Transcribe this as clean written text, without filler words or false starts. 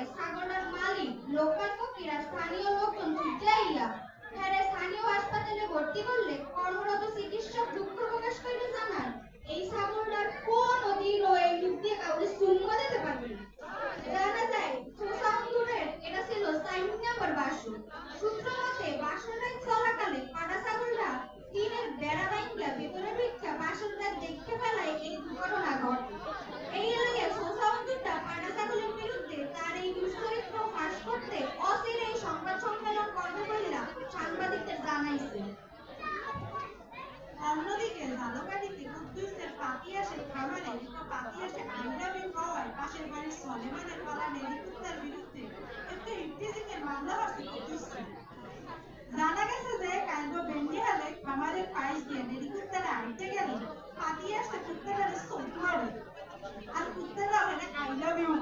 বেলায় ছাগলটার মালিক লোকাল ফকিরা স্থানীয় লোকজন ছুটাইয়া হ্যাঁ স্থানীয় হাসপাতালে ভর্তি করলে কর্মরত চিকিৎসক দুঃখ প্রকাশ করে জানান এই ছাগলটার কোনদিনও এই মুখ দিয়ে কাউকে চুম্মা দিতে পারবে না। জানা যায় সোসাউন্ডুরের এটা ছিল ৪ নম্বর বাসন। সূত্র মতে বাসন রাত চলাকালে পাটা ছাগলটা টিনের বেড়া ভাঙ্গা ভেতরে ঢুইক্কা বাসনটা দেখতে পেলায় এই দুর্ঘটনা ঘটে। এই এলাকায় সোসাউন্ডুরটা পাটা ছাগলের বিরুদ্ধে তার এই দুশ্চরিত্র ফাঁস করতে অচিরেই সংবাদ সম্মেলন করবে বলে সাংবাদিকদের জানাইছে। অন্যদিকে ঝালকাঠিতে কুদ্দুসের পাতিয়াসের খামারে পাতিয়াসে আইনজীবী হওয়ায় পাশের বাড়ির সলেমানের পালান হেলিকপ্টার বিরুদ্ধে একটা ইফটিজিংয়ের মামলা হচ্ছে কুদ্দুসে। জানা গেছে যে কাইন্দ বেন্ডিহালে খামারের পাইস দিয়ে হেলিকপ্টারে আইতে গেলে পাতিয়াসে কুত্তাটারে চোখ মারে আর কুত্তাটা ওখানে আই লাভ ইউ